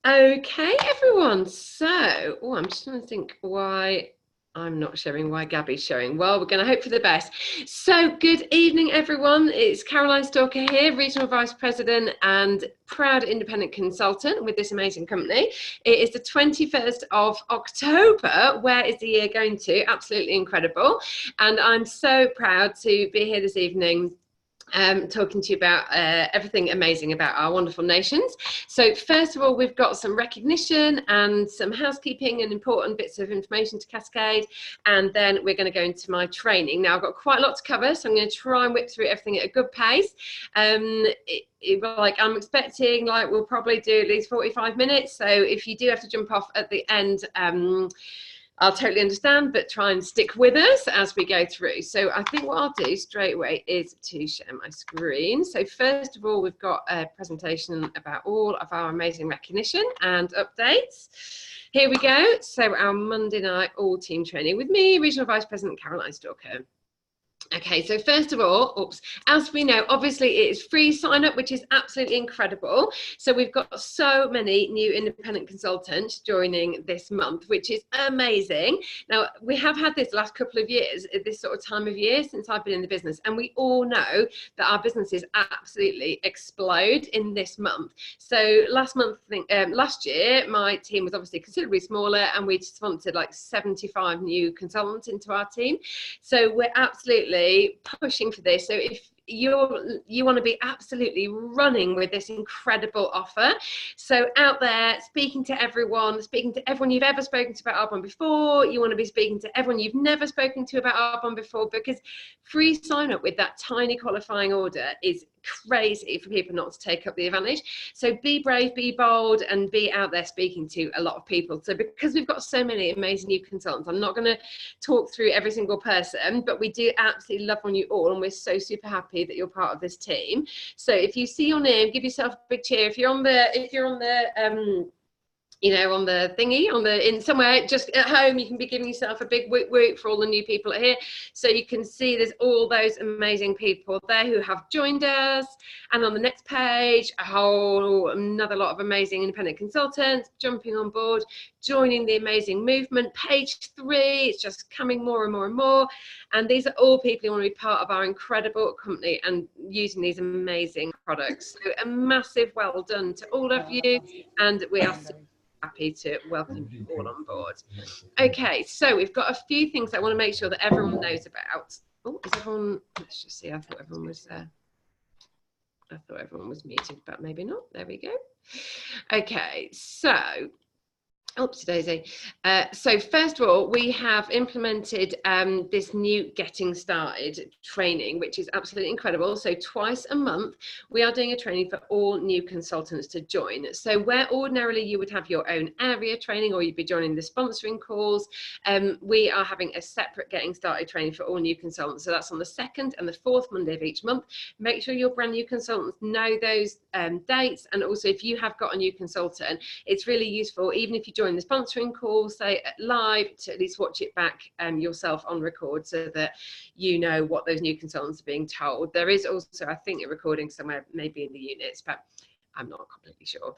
Okay, everyone. So, I'm just trying to think why I'm not showing, why Gabby's showing. Well, we're going to hope for the best. So, good evening, everyone. It's Caroline Stalker here, Regional Vice President and proud independent consultant with this amazing company. It is the 21st of October. Where is the year going to? Absolutely incredible. And I'm so proud to be here this evening talking to you about everything amazing about our wonderful nations. So first of all, we've got some recognition and some housekeeping and important bits of information to cascade, and then we're going to go into my training. Now I've got quite a lot to cover, so I'm going to try and whip through everything at a good pace. I'm expecting we'll probably do at least 45 minutes, so if you do have to jump off at the end, I'll totally understand, but try and stick with us as we go through. So I think what I'll do straight away is to share my screen. So first of all, we've got a presentation about all of our amazing recognition and updates. Here we go. So our Monday night all team training with me, Regional Vice President Caroline Stalker. Okay, so first of all, as we know, obviously it is free sign up, which is absolutely incredible. So we've got so many new independent consultants joining this month, which is amazing. Now, we have had this last couple of years, this sort of time of year since I've been in the business, and we all know that our businesses absolutely explode in this month. So last year, my team was obviously considerably smaller, and we sponsored like 75 new consultants into our team. So we're absolutely pushing for this. So if you want to be absolutely running with this incredible offer, so out there speaking to everyone you've ever spoken to about Arbonne before, you want to be speaking to everyone you've never spoken to about Arbonne before, because free sign up with that tiny qualifying order is crazy for people not to take up the advantage. So be brave, be bold, and be out there speaking to a lot of people. So because we've got so many amazing new consultants, I'm not going to talk through every single person, but we do absolutely love on you all, and we're so super happy that you're part of this team. So if you see your name, give yourself a big cheer. If you're on the on the thingy, in somewhere just at home, you can be giving yourself a big whoop for all the new people here. So you can see there's all those amazing people there who have joined us. And on the next page, another lot of amazing independent consultants jumping on board, joining the amazing movement. Page 3, it's just coming more and more and more. And these are all people who want to be part of our incredible company and using these amazing products. So a massive well done to all of you. And we are so happy to welcome you all on board. Okay, so we've got a few things I want to make sure that everyone knows about. Oh, is everyone? Let's just see. I thought everyone was there. I thought everyone was muted, but maybe not. There we go. Okay, so oopsie daisy. So first of all, we have implemented this new Getting Started training, which is absolutely incredible. So twice a month, we are doing a training for all new consultants to join. So where ordinarily you would have your own area training, or you'd be joining the sponsoring calls, we are having a separate Getting Started training for all new consultants. So that's on the 2nd and the 4th Monday of each month. Make sure your brand new consultants know those dates. And also, if you have got a new consultant, it's really useful, even if you join the sponsoring call, say live, to at least watch it back yourself on record, so that you know what those new consultants are being told. There is also, I think, a recording somewhere, maybe in the units, but I'm not completely sure.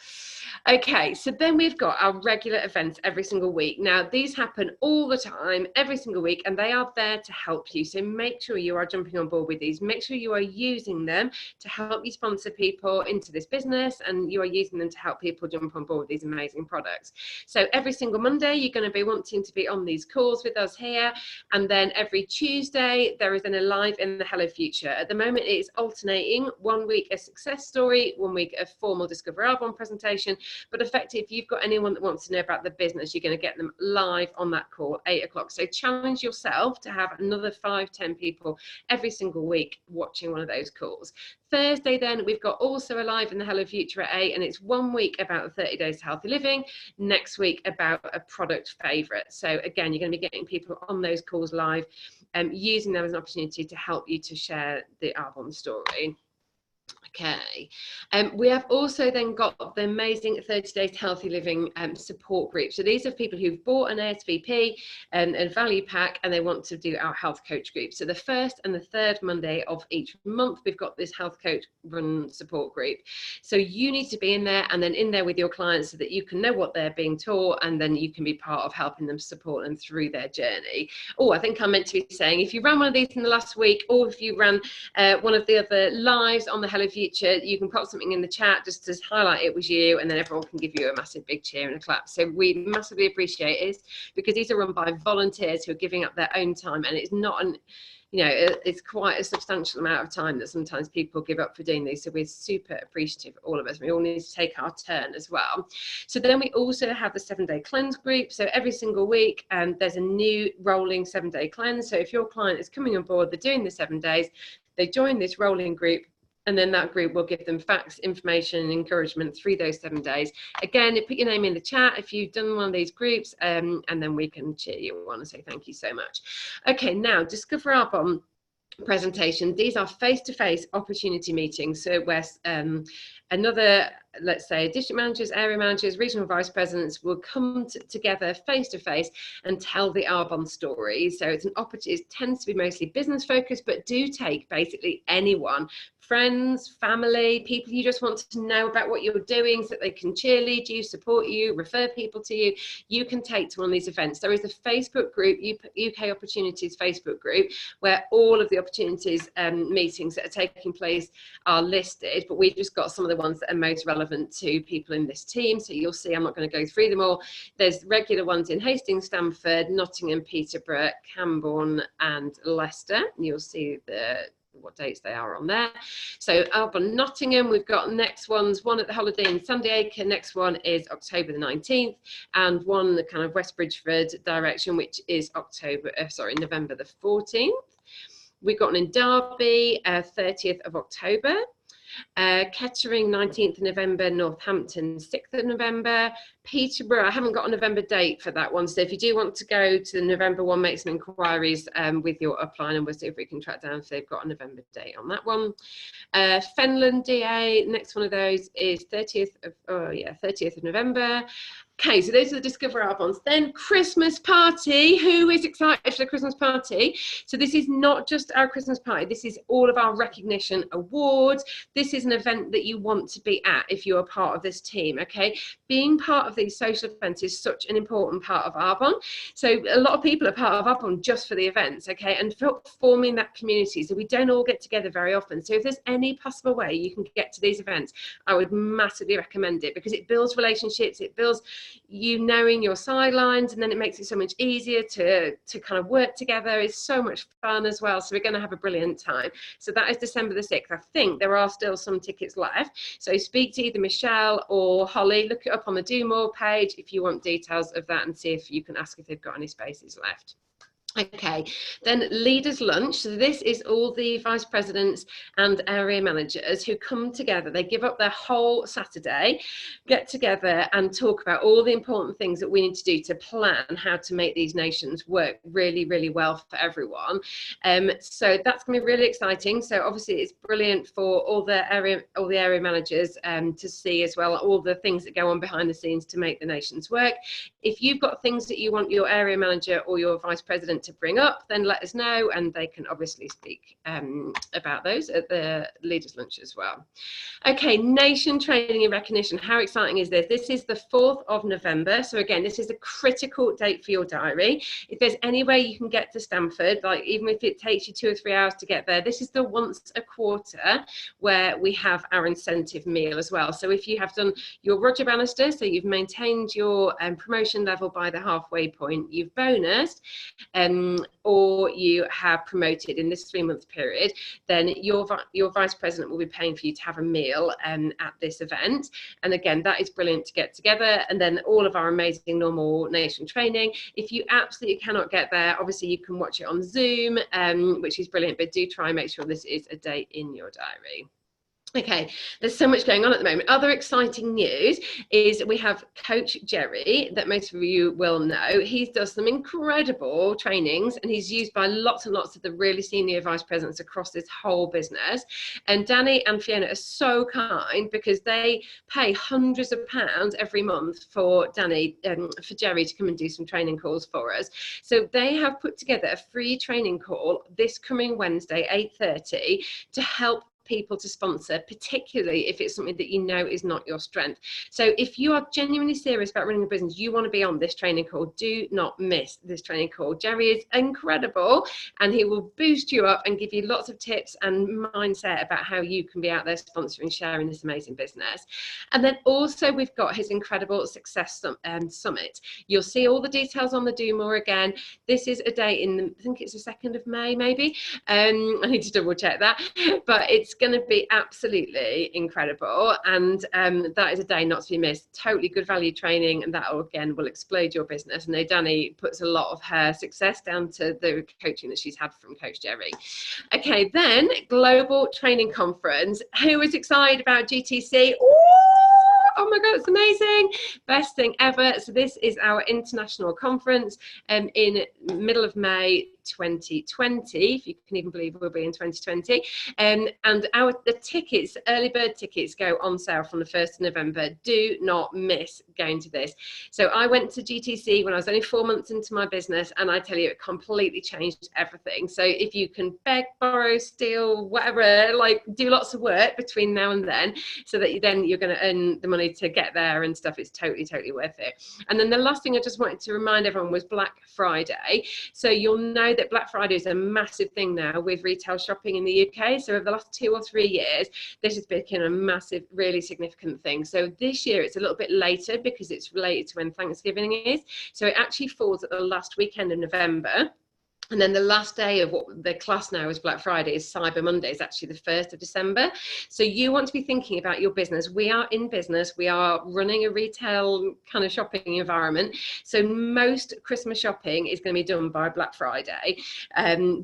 Okay, so then we've got our regular events every single week. Now, these happen all the time, every single week, and they are there to help you. So make sure you are jumping on board with these. Make sure you are using them to help you sponsor people into this business, and you are using them to help people jump on board with these amazing products. So every single Monday, you're going to be wanting to be on these calls with us here. And then every Tuesday, there is then a live in the Hello Future. At the moment, it is alternating. 1 week a success story, 1 week a formal Discover Arbonne presentation, but effectively, if you've got anyone that wants to know about the business, you're going to get them live on that call, 8 o'clock. So challenge yourself to have another 5-10 people every single week watching one of those calls. Thursday, then, we've got also a live in the Hello Future at 8, and it's 1 week about the 30 days to healthy living, next week about a product favourite. So again, you're going to be getting people on those calls live, using them as an opportunity to help you to share the Arbonne story. Okay, we have also then got the amazing 30 Days Healthy Living support group. So these are people who've bought an ASVP and a value pack, and they want to do our health coach group. So the first and the third Monday of each month, we've got this health coach run support group. So you need to be in there, and then in there with your clients, so that you can know what they're being taught, and then you can be part of helping them, support them through their journey. Oh, I think I meant to be saying, if you ran one of these in the last week, or if you ran one of the other lives on the Hello Future, you can pop something in the chat just to highlight it was you, and then everyone can give you a massive big cheer and a clap. So we massively appreciate it, because these are run by volunteers who are giving up their own time, and it's not an, you know, it's quite a substantial amount of time that sometimes people give up for doing these. So we're super appreciative, all of us. We all need to take our turn as well. So then we also have the 7-day cleanse group. So every single week, there's a new rolling 7-day cleanse. So if your client is coming on board, they're doing the 7 days, they join this rolling group, and then that group will give them facts, information, and encouragement through those 7 days. Again, put your name in the chat if you've done one of these groups, and then we can cheer you on and say thank you so much. Okay, now Discover Arbonne presentation. These are face-to-face opportunity meetings. So where another, let's say, district managers, area managers, regional vice presidents will come together face-to-face and tell the Arbonne story. So it's an opportunity, it tends to be mostly business focused, but do take basically anyone, friends, family, people you just want to know about what you're doing so that they can cheerlead you, support you, refer people to you. You can take to one of these events. There is a Facebook group, UK Opportunities Facebook group, where all of the opportunities meetings that are taking place are listed, but we've just got some of the ones that are most relevant to people in this team. So you'll see, I'm not going to go through them all. There's regular ones in Hastings, Stamford, Nottingham, Peterborough, Camborne and Leicester. You'll see what dates they are on there. So Arbonne Nottingham, we've got next ones, one at the Holiday Inn Sandy Acre, next one is October the 19th, and one the kind of West Bridgford direction, which is November the 14th. We've got one in Derby, 30th of October. Kettering 19th of November, Northampton 6th of November, Peterborough, I haven't got a November date for that one, so if you do want to go to the November one, make some inquiries with your upline, and we'll see if we can track down if they've got a November date on that one. Fenland DA, next one of those is 30th of November. Okay, so those are the Discover Arbonnes. Then Christmas party. Who is excited for the Christmas party? So this is not just our Christmas party. This is all of our recognition awards. This is an event that you want to be at if you're a part of this team, okay? Being part of these social events is such an important part of Arbonne. So a lot of people are part of Arbonne just for the events, okay? And for forming that community. So we don't all get together very often. So if there's any possible way you can get to these events, I would massively recommend it, because it builds relationships, it builds you knowing your sidelines, and then it makes it so much easier to kind of work together. It's so much fun as well. So we're going to have a brilliant time. So that is December the 6th. I think there are still some tickets left. So speak to either Michelle or Holly. Look it up on the Do More page if you want details of that, and see if you can ask if they've got any spaces left. Okay, then leaders lunch. So this is all the vice presidents and area managers who come together. They give up their whole Saturday, get together and talk about all the important things that we need to do to plan how to make these nations work really, really well for everyone. So that's going to be really exciting. So obviously it's brilliant for all the area managers to see as well all the things that go on behind the scenes to make the nations work. If you've got things that you want your area manager or your vice president to bring up, then let us know, and they can obviously speak about those at the leaders lunch as well. Okay, nation training and recognition. How exciting is this? This is the 4th of November. So again, this is a critical date for your diary. If there's any way you can get to Stamford, like even if it takes you 2 or 3 hours to get there, this is the once a quarter where we have our incentive meal as well. So if you have done your Roger Bannister, so you've maintained your promotion level by the halfway point, you've bonused, or you have promoted in this 3-month period, then your vice president will be paying for you to have a meal at this event. And again, that is brilliant to get together. And then all of our amazing normal nation training. If you absolutely cannot get there, obviously you can watch it on Zoom, which is brilliant, but do try and make sure this is a date in your diary. Okay, there's so much going on at the moment. Other exciting news is we have Coach Jerry, that most of you will know. He does some incredible trainings, and he's used by lots and lots of the really senior vice presidents across this whole business. And Danny and Fiona are so kind because they pay hundreds of pounds every month for for Jerry to come and do some training calls for us. So they have put together a free training call this coming Wednesday, 8:30, to help people to sponsor, particularly if it's something that you know is not your strength. So if you are genuinely serious about running a business, you want to be on this training call, do not miss this training call. Jerry is incredible, and he will boost you up and give you lots of tips and mindset about how you can be out there sponsoring, sharing this amazing business. And then also we've got his incredible success summit. You'll see all the details on the Do More again. This is a day in, I think it's the 2nd of May, maybe. I need to double check that, but it's going to be absolutely incredible, and that is a day not to be missed. Totally good value training, and that again will explode your business. And Danny puts a lot of her success down to the coaching that she's had from Coach Jerry. Okay, then Global Training Conference. Who is excited about GTC? Ooh! Oh my God, it's amazing. Best thing ever. So this is our international conference in middle of May 2020, if you can even believe we'll be in 2020. And the tickets, early bird tickets, go on sale from the 1st of November. Do not miss going to this. So I went to GTC when I was only 4 months into my business, and I tell you, it completely changed everything. So if you can beg, borrow, steal, whatever, like do lots of work between now and then, so that you're going to earn the money to get there and stuff, it's totally worth it. And then the last thing I just wanted to remind everyone was Black Friday. So you'll know that Black Friday is a massive thing now with retail shopping in the UK. So over the last 2 or 3 years, this has become a massive, really significant thing. So this year it's a little bit later because it's related to when Thanksgiving is. So it actually falls at the last weekend of November. And then the last day of what the class now is Black Friday is Cyber Monday, is actually the 1st of December. So you want to be thinking about your business. We are in business. We are running a retail kind of shopping environment. So most Christmas shopping is going to be done by Black Friday. I mean,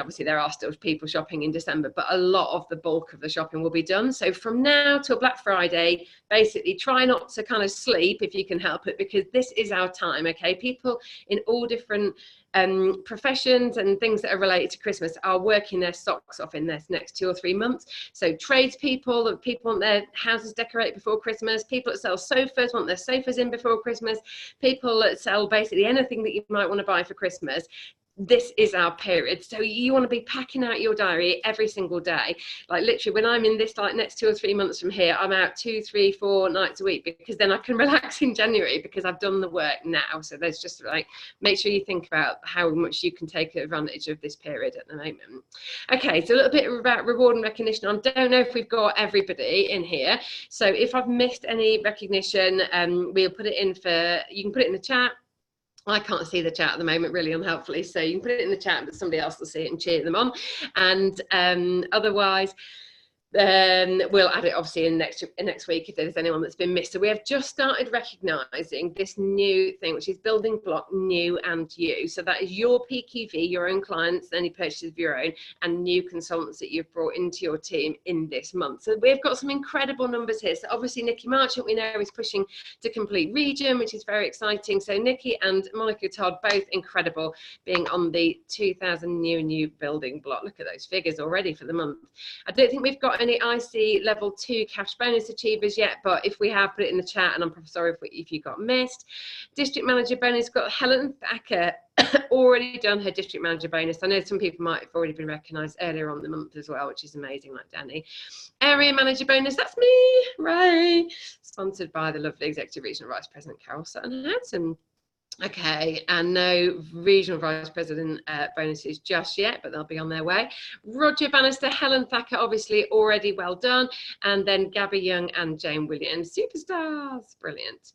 obviously there are still people shopping in December, but a lot of the bulk of the shopping will be done. So from now till Black Friday, basically try not to kind of sleep if you can help it, because this is our time, okay? People in all different professions and things that are related to Christmas are working their socks off in this next 2 or 3 months. So tradespeople, people want their houses decorated before Christmas, people that sell sofas want their sofas in before Christmas, people that sell basically anything that you might want to buy for Christmas. This is our period. So you want to be packing out your diary every single day. Like literally when I'm in this like next 2 or 3 months from here, I'm out 2, 3, 4 nights a week, because then I can relax in January because I've done the work now. So there's just like, make sure you think about how much you can take advantage of this period at the moment. Okay, so a little bit about reward and recognition. I don't know if we've got everybody in here. So if I've missed any recognition, we'll put it in you can put it in the chat. I can't see the chat at the moment, really unhelpfully, so you can put it in the chat, but somebody else will see it and cheer them on. And otherwise, we'll add it obviously in next week if there's anyone that's been missed. So we have just started recognizing this new thing, which is building block new and you. So that is your PQV, your own clients, any purchases of your own, and new consultants that you've brought into your team in this month. So we've got some incredible numbers here. So obviously Nikki Marchant, we know, is pushing to complete region, which is very exciting. So Nikki and Monica Todd, both incredible, being on the 2,000 new building block. Look at those figures already for the month. I don't think we've got any IC level 2 cash bonus achievers yet, but if we have, put it in the chat, and I'm sorry if you got missed. District manager bonus, got Helen Thacker already done her district manager bonus. I know some people might have already been recognised earlier on the month as well, which is amazing, like Danny. Area manager bonus, that's me, Ray, sponsored by the lovely Executive Regional Vice President Carol Sutton Hanson. Okay, and no regional vice president bonuses just yet, but they'll be on their way. Roger Bannister, Helen Thacker, obviously already well done. And then Gabby Young and Jane Williams, superstars, brilliant.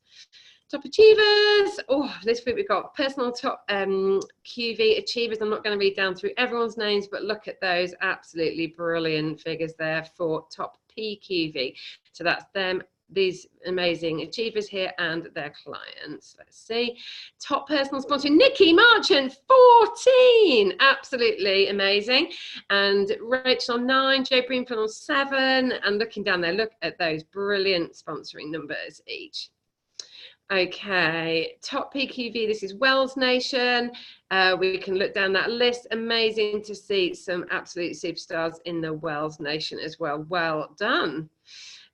Top achievers. Oh, this week we've got personal top QV achievers. I'm not going to read down through everyone's names, but look at those absolutely brilliant figures there for top PQV. So that's them. these amazing achievers here and their clients. Let's see. Top personal sponsor, Nikki Marchant, 14. Absolutely amazing. And Rachel on 9, Joe Broomfield on 7. And looking down there, look at those brilliant sponsoring numbers each. Okay, top PQV, this is Wells Nation. We can look down that list. Amazing to see some absolute superstars in the Wells Nation as well. Well done.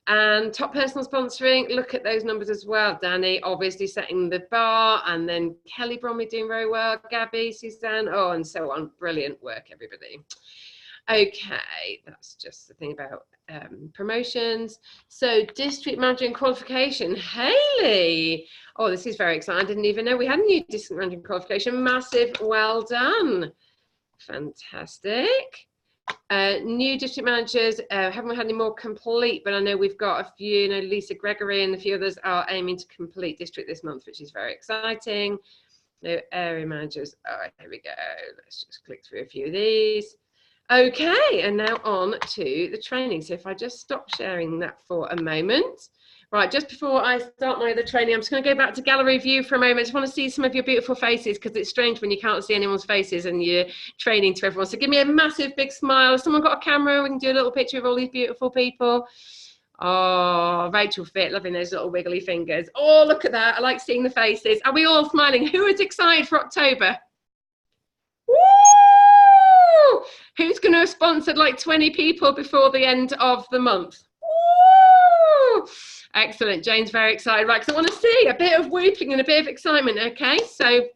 And top personal sponsoring, look at those numbers as well. Danny obviously setting the bar, and then Kelly Bromley doing very well, Gabby, Suzanne, oh, and so on. Brilliant work, everybody. Okay, that's just the thing about promotions. So district managing qualification, Hayley. Oh, this is very exciting. I didn't even know we had a new district managing qualification. Massive, well done. Fantastic. New district managers, haven't had any more complete, but I know we've got a few, you know, Lisa Gregory and a few others are aiming to complete district this month, which is very exciting. No area managers. All right, here we go. Let's just click through a few of these. Okay, and now on to the training. So if I just stop sharing that for a moment. Right, just before I start my other training, I'm just going to go back to gallery view for a moment. I just want to see some of your beautiful faces, because it's strange when you can't see anyone's faces and you're training to everyone. So give me a massive big smile. If someone got a camera, we can do a little picture of all these beautiful people. Oh, Rachel Fit, loving those little wiggly fingers. Oh, look at that. I like seeing the faces. Are we all smiling? Who is excited for October? Woo! Who's going to have sponsored like 20 people before the end of the month? Woo! Excellent. Jane's very excited, right? Because I want to see a bit of whooping and a bit of excitement. Okay, so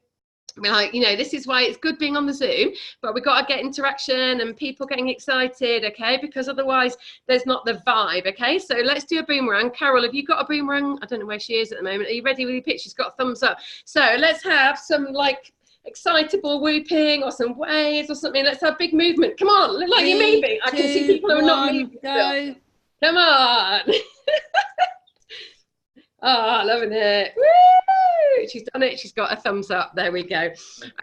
we're like, you know, this is why it's good being on the Zoom, but we've got to get interaction and people getting excited, okay? Because otherwise there's not the vibe, okay? So let's do a boomerang. Carol, have you got a boomerang? I don't know where she is at the moment. Are you ready with your pitch? She's got a thumbs up. So let's have some like excitable whooping or some waves or something. Let's have big movement. Come on, look like you're moving. I can see people who are not moving. Go. Come on. Oh, loving it. Woo! She's done it. She's got a thumbs up. There we go.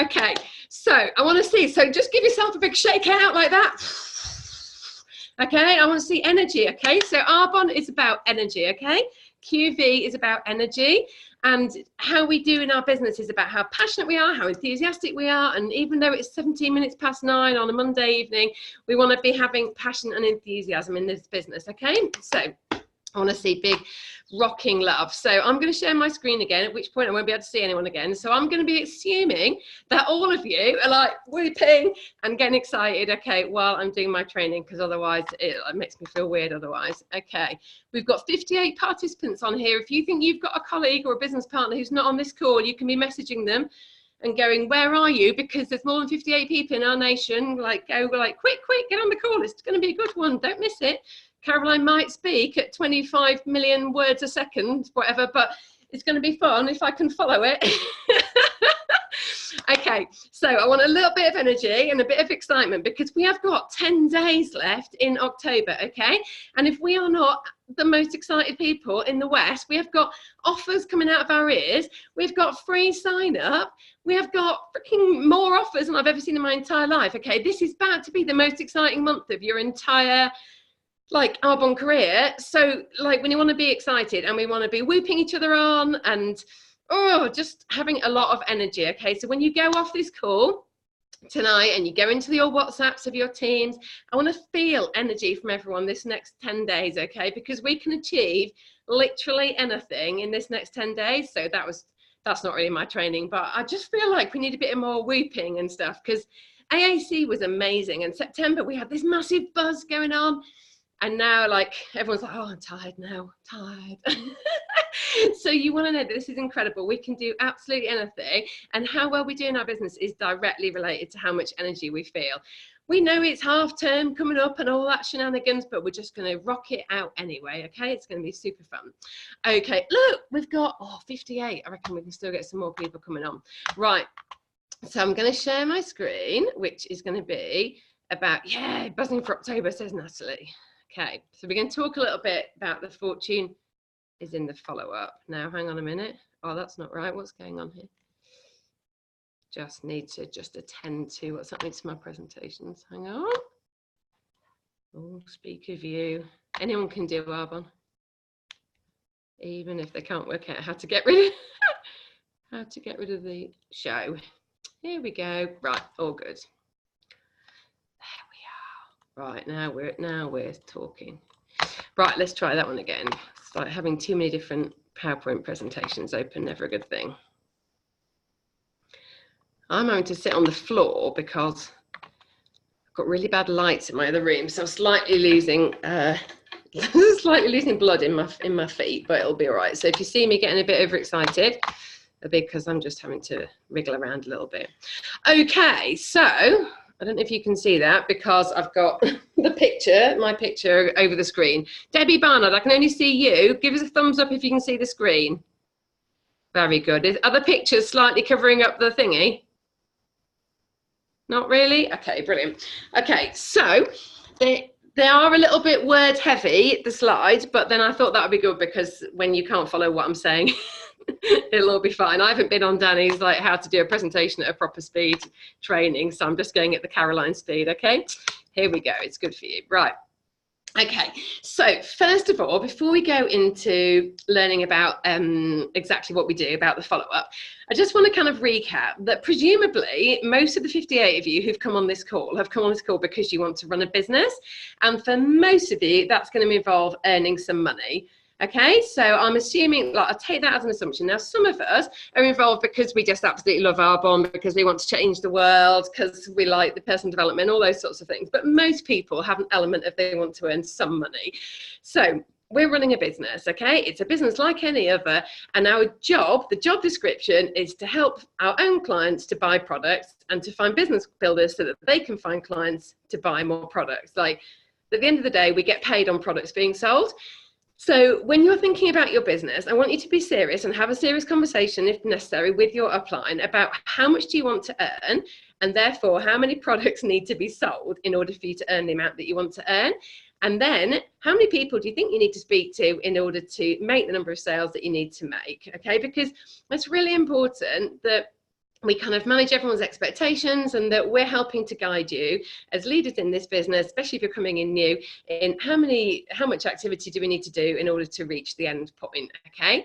Okay, so I want to see. So just give yourself a big shake out like that. Okay, I want to see energy. Okay, so Arbonne is about energy. Okay, QV is about energy. And how we do in our business is about how passionate we are, how enthusiastic we are. And even though it's 17 minutes past 9 on a Monday evening, we want to be having passion and enthusiasm in this business. Okay, so I want to see big rocking love. So I'm going to share my screen again, at which point I won't be able to see anyone again. So I'm going to be assuming that all of you are like whooping and getting excited, okay, while I'm doing my training, because otherwise it makes me feel weird otherwise. Okay, we've got 58 participants on here. If you think you've got a colleague or a business partner who's not on this call, you can be messaging them and going, where are you? Because there's more than 58 people in our nation. Like, go like, quick, get on the call. It's going to be a good one. Don't miss it. Caroline might speak at 25 million words a second, whatever, but it's going to be fun if I can follow it. Okay, so I want a little bit of energy and a bit of excitement, because we have got 10 days left in October, okay? And if we are not the most excited people in the West, we have got offers coming out of our ears, we've got free sign up, we have got freaking more offers than I've ever seen in my entire life, okay? This is about to be the most exciting month of your entire like Arbonne career. So like when you want to be excited and we want to be whooping each other on and just having a lot of energy, okay? So when you go off this call tonight and you go into your WhatsApps of your teams, I want to feel energy from everyone this next 10 days, okay? Because we can achieve literally anything in this next 10 days. So that's not really my training, but I just feel like we need a bit more whooping and stuff, because AAC was amazing. In September we had this massive buzz going on. And now, like, everyone's like, oh, I'm tired now, tired. So you want to know that this is incredible. We can do absolutely anything. And how well we do in our business is directly related to how much energy we feel. We know it's half term coming up and all that shenanigans, but we're just going to rock it out anyway, okay? It's going to be super fun. Okay, look, we've got, 58. I reckon we can still get some more people coming on. Right, so I'm going to share my screen, which is going to be about, yeah, buzzing for October, says Natalie. Okay, so we're going to talk a little bit about the fortune is in the follow-up. Now, hang on a minute. Oh, that's not right. What's going on here? Just need to attend to what's happening to my presentations. Hang on. Oh, speaker view. Anyone can do Arbonne. even if they can't work out how to get rid of how to get rid of the show. Here we go. Right, all good. There we are. Right, now we're talking. Right, let's try that one again. It's like having too many different PowerPoint presentations open, never a good thing. I'm having to sit on the floor because I've got really bad lights in my other room, so I'm slightly losing blood in my feet, but it'll be all right. So if you see me getting a bit overexcited, because I'm just having to wriggle around a little bit. Okay, so I don't know if you can see that because I've got my picture over the screen. Debbie Barnard, I can only see you. Give us a thumbs up if you can see the screen. Very good. Are the pictures slightly covering up the thingy? Not really? Okay, brilliant. Okay, so they are a little bit word heavy, the slides, but then I thought that would be good because when you can't follow what I'm saying, it'll all be fine. I haven't been on Danny's like how to do a presentation at a proper speed training, so I'm just going at the Caroline speed. Okay, here we go. It's good for you. Right. Okay, so first of all, before we go into learning about exactly what we do about the follow-up, I just want to kind of recap that presumably most of the 58 of you who've come on this call have come on this call because you want to run a business, and for most of you that's going to involve earning some money. Okay, so I'm assuming, like, I'll take that as an assumption. Now, some of us are involved because we just absolutely love Arbonne, because we want to change the world, because we like the personal development, all those sorts of things. But most people have an element of they want to earn some money. So we're running a business, okay? It's a business like any other. And our job, the job description, is to help our own clients to buy products and to find business builders so that they can find clients to buy more products. Like, at the end of the day, we get paid on products being sold. So when you're thinking about your business, I want you to be serious and have a serious conversation, if necessary, with your upline about how much do you want to earn, and therefore how many products need to be sold in order for you to earn the amount that you want to earn. And then how many people do you think you need to speak to in order to make the number of sales that you need to make? Okay, because it's really important that we kind of manage everyone's expectations and that we're helping to guide you as leaders in this business, especially if you're coming in new, in how much activity do we need to do in order to reach the end point, okay?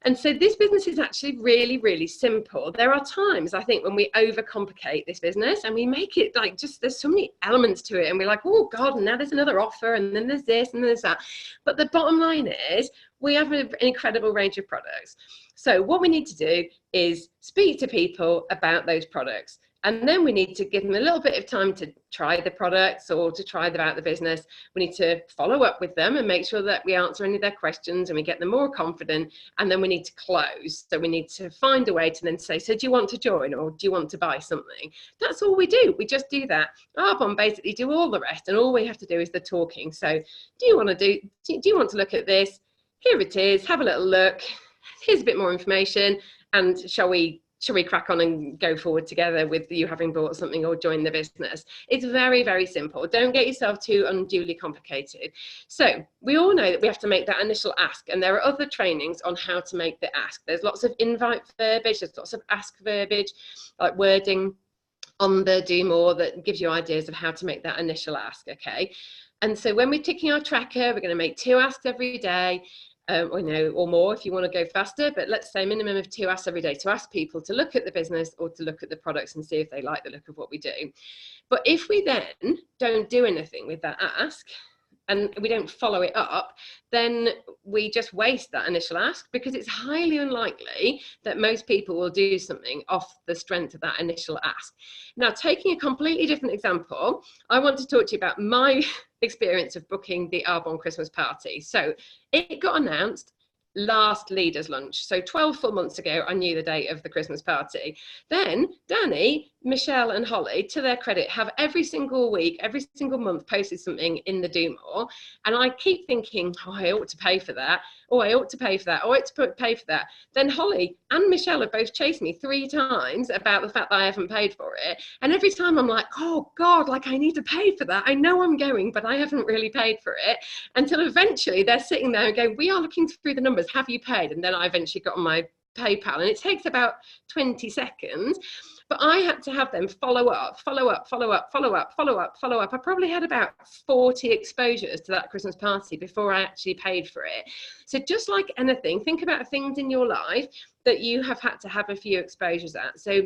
And so this business is actually really, really simple. There are times, I think, when we overcomplicate this business and we make it like just, there's so many elements to it and we're like, oh God, and now there's another offer and then there's this and then there's that. But the bottom line is we have an incredible range of products. So what we need to do is speak to people about those products. And then we need to give them a little bit of time to try the products or to try them out the business. We need to follow up with them and make sure that we answer any of their questions and we get them more confident. And then we need to close. So we need to find a way to then say, so do you want to join or do you want to buy something? That's all we do. We just do that. Arbonne basically do all the rest, and all we have to do is the talking. So do you want to look at this? Here it is. Have a little look. Here's a bit more information. And shall we crack on and go forward together with you having bought something or joined the business? It's very, very simple. Don't get yourself too unduly complicated. So we all know that we have to make that initial ask, and there are other trainings on how to make the ask. There's lots of invite verbiage, there's lots of ask verbiage, like wording on the Do More that gives you ideas of how to make that initial ask, okay? And so when we're ticking our tracker, we're going to make 2 asks every day. Or more if you want to go faster, but let's say a minimum of 2 asks every day to ask people to look at the business or to look at the products and see if they like the look of what we do. But if we then don't do anything with that ask and we don't follow it up, then we just waste that initial ask, because it's highly unlikely that most people will do something off the strength of that initial ask. Now, taking a completely different example, I want to talk to you about my experience of booking the Arbonne Christmas party. So it got announced last leaders lunch, so 12 full months ago I knew the date of the Christmas party. Then Danny, Michelle and Holly, to their credit, have every single week, every single month posted something in the Do More, and I keep thinking, oh, I ought to pay for that, oh, I ought to pay for that, oh, I ought to pay for that. Then Holly and Michelle have both chased me 3 times about the fact that I haven't paid for it, and every time I'm like, oh God, like I need to pay for that. I know I'm going, but I haven't really paid for it, until eventually they're sitting there and going, we are looking through the numbers, have you paid? And then I eventually got on my PayPal, and it takes about 20 seconds. But I had to have them follow up. I probably had about 40 exposures to that Christmas party before I actually paid for it. So just like anything, think about things in your life that you have had to have a few exposures at. So,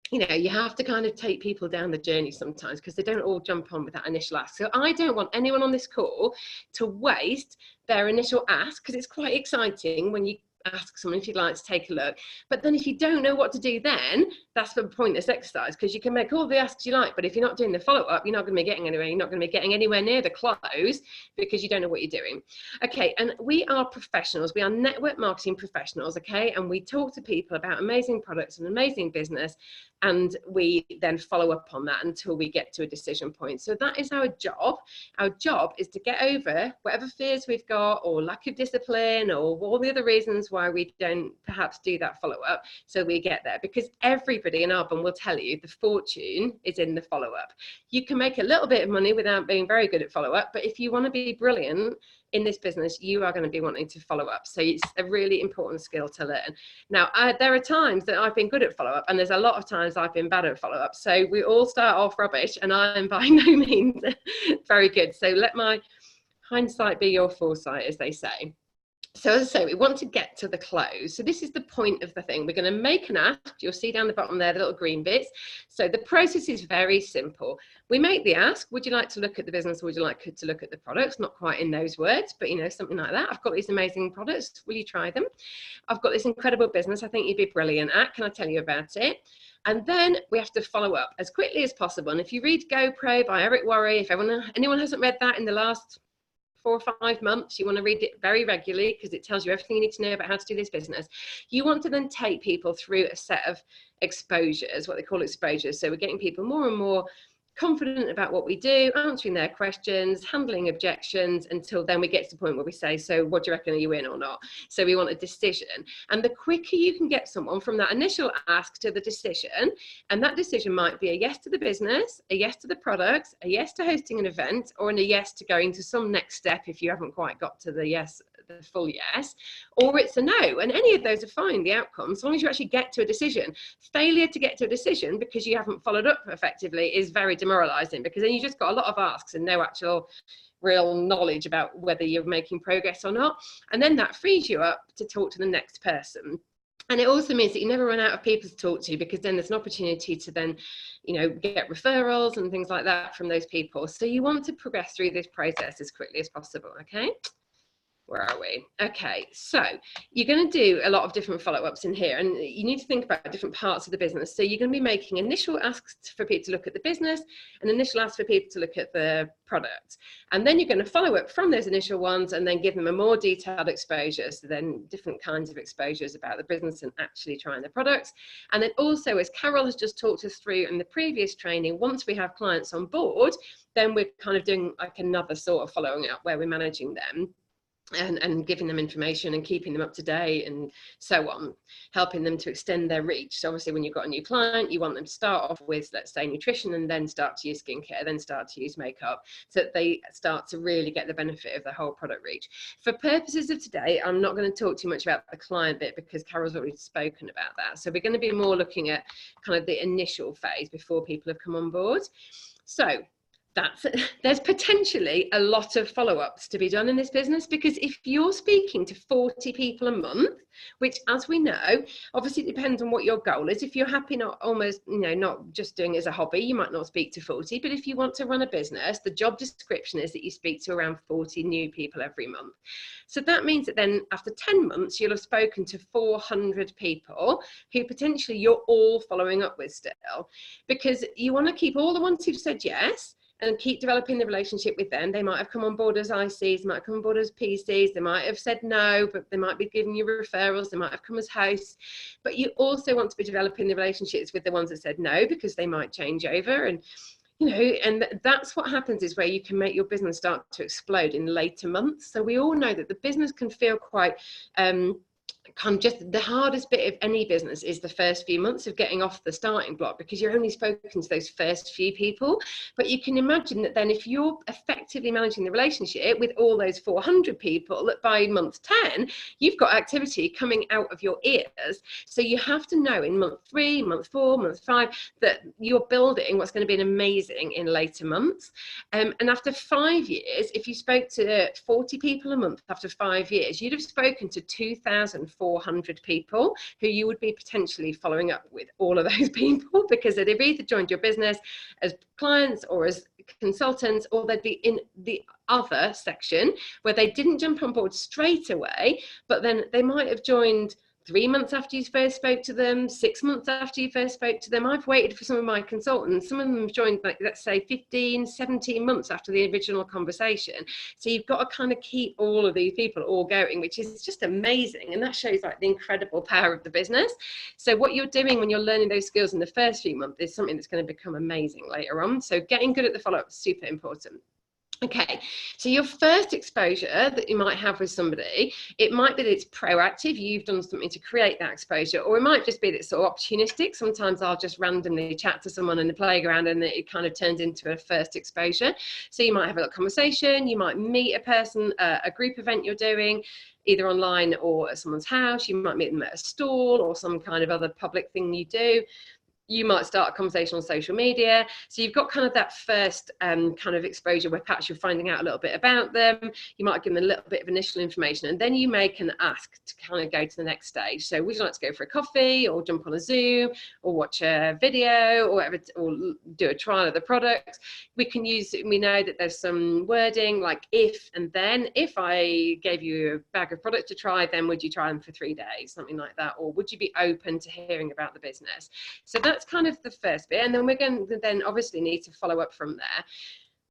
you know, you have to kind of take people down the journey sometimes, because they don't all jump on with that initial ask. So I don't want anyone on this call to waste their initial ask, because it's quite exciting when you ask someone if you'd like to take a look. But then if you don't know what to do, then that's the pointless exercise, because you can make all the asks you like, but if you're not doing the follow-up, you're not going to be getting anywhere. You're not going to be getting anywhere near the close, because you don't know what you're doing. Okay, and we are professionals. We are network marketing professionals, okay? And we talk to people about amazing products and amazing business, and we then follow up on that until we get to a decision point. So that is our job. Our job is to get over whatever fears we've got, or lack of discipline, or all the other reasons why we don't perhaps do that follow-up, so we get there. Because everybody in Arbonne will tell you the fortune is in the follow-up. You can make a little bit of money without being very good at follow-up, but if you want to be brilliant in this business, you are going to be wanting to follow up. So it's a really important skill to learn. Now, there are times that I've been good at follow-up, and there's a lot of times I've been bad at follow-up. So we all start off rubbish, and I'm by no means very good. So let my hindsight be your foresight, as they say. So as I say, we want to get to the close. So this is the point of the thing. We're going to make an ask. You'll see down the bottom there, the little green bits. So the process is very simple. We make the ask, would you like to look at the business, or would you like to look at the products? Not quite in those words, but you know, something like that. I've got these amazing products. Will you try them? I've got this incredible business I think you'd be brilliant at. Can I tell you about it? And then we have to follow up as quickly as possible. And if you read GoPro by Eric Worre, if anyone hasn't read that in the last 4 or 5 months, you want to read it very regularly, because it tells you everything you need to know about how to do this business. You want to then take people through a set of exposures, what they call exposures. So we're getting people more and more confident about what we do, answering their questions, handling objections, until then we get to the point where we say, so what do you reckon, are you in or not? So we want a decision. And the quicker you can get someone from that initial ask to the decision, and that decision might be a yes to the business, a yes to the products, a yes to hosting an event, or a yes to going to some next step if you haven't quite got to the yes, the full yes, or it's a no. And any of those are fine, the outcome, as long as you actually get to a decision. Failure to get to a decision because you haven't followed up effectively is very demoralizing, because then you just got a lot of asks and no actual real knowledge about whether you're making progress or not. And then that frees you up to talk to the next person. And it also means that you never run out of people to talk to, because then there's an opportunity to then, you know, get referrals and things like that from those people. So you want to progress through this process as quickly as possible, okay? Where are we? Okay, so you're going to do a lot of different follow-ups in here, and you need to think about different parts of the business. So you're going to be making initial asks for people to look at the business, and initial asks for people to look at the product. And then you're going to follow up from those initial ones and then give them a more detailed exposure. So then different kinds of exposures about the business and actually trying the products. And then also, as Carol has just talked us through in the previous training, once we have clients on board, then we're kind of doing like another sort of following up where we're managing them. And giving them information and keeping them up to date and so on, helping them to extend their reach. So obviously when you've got a new client, you want them to start off with, let's say, nutrition, and then start to use skincare, then start to use makeup, so that they start to really get the benefit of the whole product reach. For purposes of today, I'm not going to talk too much about the client bit, because Carol's already spoken about that. So we're going to be more looking at kind of the initial phase before people have come on board. So there's potentially a lot of follow-ups to be done in this business, because if you're speaking to 40 people a month, which, as we know, obviously depends on what your goal is. If you're happy not just doing it as a hobby, you might not speak to 40, but if you want to run a business, the job description is that you speak to around 40 new people every month. So that means that then after 10 months, you'll have spoken to 400 people who potentially you're all following up with still, because you want to keep all the ones who've said yes and keep developing the relationship with them. They might have come on board as ICs, they might come on board as PCs, they might have said no, but they might be giving you referrals, they might have come as hosts. But you also want to be developing the relationships with the ones that said no, because they might change over. And you know, and that's what happens, is where you can make your business start to explode in later months. So we all know that the business can feel quite kind of just the hardest bit of any business is the first few months of getting off the starting block, because you're only spoken to those first few people. But you can imagine that then if you're effectively managing the relationship with all those 400 people, that by month 10 you've got activity coming out of your ears. So you have to know in month 3, month 4, month 5 that you're building what's going to be an amazing in later months. And after 5 years, if you spoke to 40 people a month after 5 years, you'd have spoken to 2,400 people who you would be potentially following up with, all of those people, because they've either joined your business as clients or as consultants, or they'd be in the other section where they didn't jump on board straight away, but then they might have joined 3 months after you first spoke to them, 6 months after you first spoke to them. I've waited for some of my consultants. Some of them have joined, like, let's say 15, 17 months after the original conversation. So you've got to kind of keep all of these people all going, which is just amazing. And that shows like the incredible power of the business. So what you're doing when you're learning those skills in the first few months is something that's going to become amazing later on. So getting good at the follow-up is super important. Okay, so your first exposure that you might have with somebody, it might be that it's proactive, you've done something to create that exposure, or it might just be that it's sort of opportunistic. Sometimes I'll just randomly chat to someone in the playground and it kind of turns into a first exposure. So you might have a little conversation, you might meet a person, a group event you're doing, either online or at someone's house. You might meet them at a stall or some kind of other public thing you do. You might start a conversation on social media. So you've got kind of that first kind of exposure where perhaps you're finding out a little bit about them. You might give them a little bit of initial information, and then you make an ask to kind of go to the next stage. So would you like to go for a coffee, or jump on a Zoom, or watch a video, or whatever, or do a trial of the product? We know that there's some wording like if and then. If I gave you a bag of product to try, then would you try them for 3 days? Something like that. Or would you be open to hearing about the business? So that's kind of the first bit, and then we're going to then obviously need to follow up from there.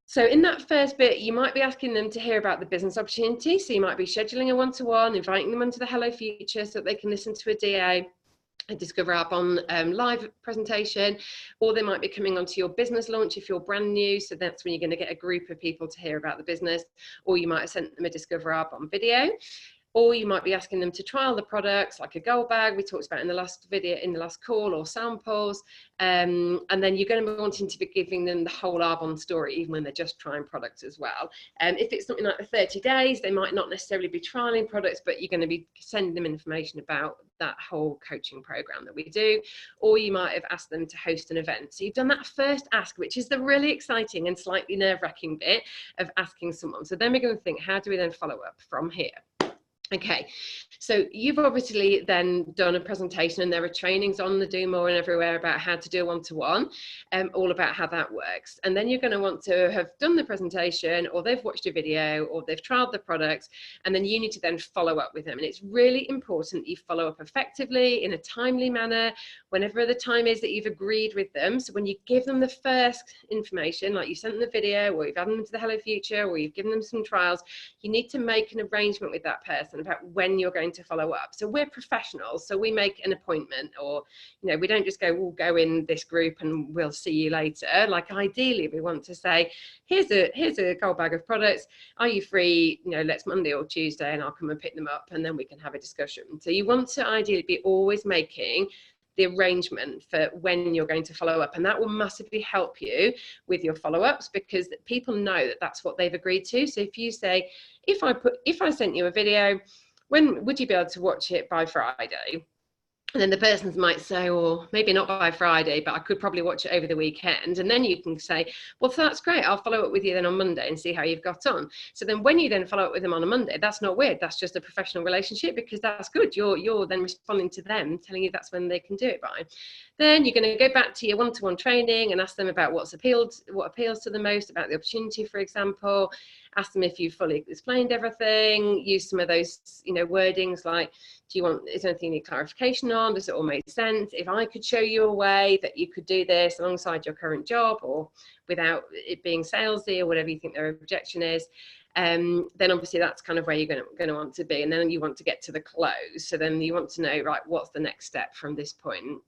So in that first bit, you might be asking them to hear about the business opportunity. So you might be scheduling a one-to-one, inviting them onto the Hello Future so that they can listen to a DA, a Discover App on live presentation, or they might be coming onto your business launch if you're brand new. So that's when you're going to get a group of people to hear about the business, or you might have sent them a Discover App on video. Or you might be asking them to trial the products, like a gold bag we talked about in the last video, in the last call, or samples. And then you're going to be wanting to be giving them the whole Arbonne story, even when they're just trying products as well. If it's something like the 30 days, they might not necessarily be trialing products, but you're going to be sending them information about that whole coaching program that we do. Or you might have asked them to host an event. So you've done that first ask, which is the really exciting and slightly nerve-wracking bit of asking someone. So then we're going to think, how do we then follow up from here? Okay, so you've obviously then done a presentation, and there are trainings on the Do More and everywhere about how to do a one-to-one, all about how that works. And then you're going to want to have done the presentation, or they've watched a video, or they've trialed the products, and then you need to then follow up with them. And it's really important that you follow up effectively in a timely manner, whenever the time is that you've agreed with them. So when you give them the first information, like you sent them the video, or you've added them to the Hello Future, or you've given them some trials, you need to make an arrangement with that person about when you're going to follow up. So we're professionals, so we make an appointment, or we don't just go, we'll go in this group and we'll see you later. Like ideally we want to say, here's a gold bag of products, are you free, let's Monday or Tuesday, and I'll come and pick them up, and then we can have a discussion. So you want to ideally be always making the arrangement for when you're going to follow up, and that will massively help you with your follow-ups, because people know that that's what they've agreed to. So if you say, if I sent you a video, when would you be able to watch it by Friday? And then the person might say, or maybe not by Friday, but I could probably watch it over the weekend. And then you can say, well, that's great, I'll follow up with you then on Monday and see how you've got on. So then when you then follow up with them on a Monday, that's not weird. That's just a professional relationship, because that's good. You're then responding to them, telling you that's when they can do it by. Then you're going to go back to your one-to-one training and ask them about what appeals to them most about the opportunity, for example. Ask them if you've fully explained everything. Use some of those, wordings like, is there anything you need clarification on? Does it all make sense? If I could show you a way that you could do this alongside your current job, or without it being salesy, or whatever you think their objection is, then obviously that's kind of where you're going to want to be. And then you want to get to the close. So then you want to know, right, what's the next step from this point?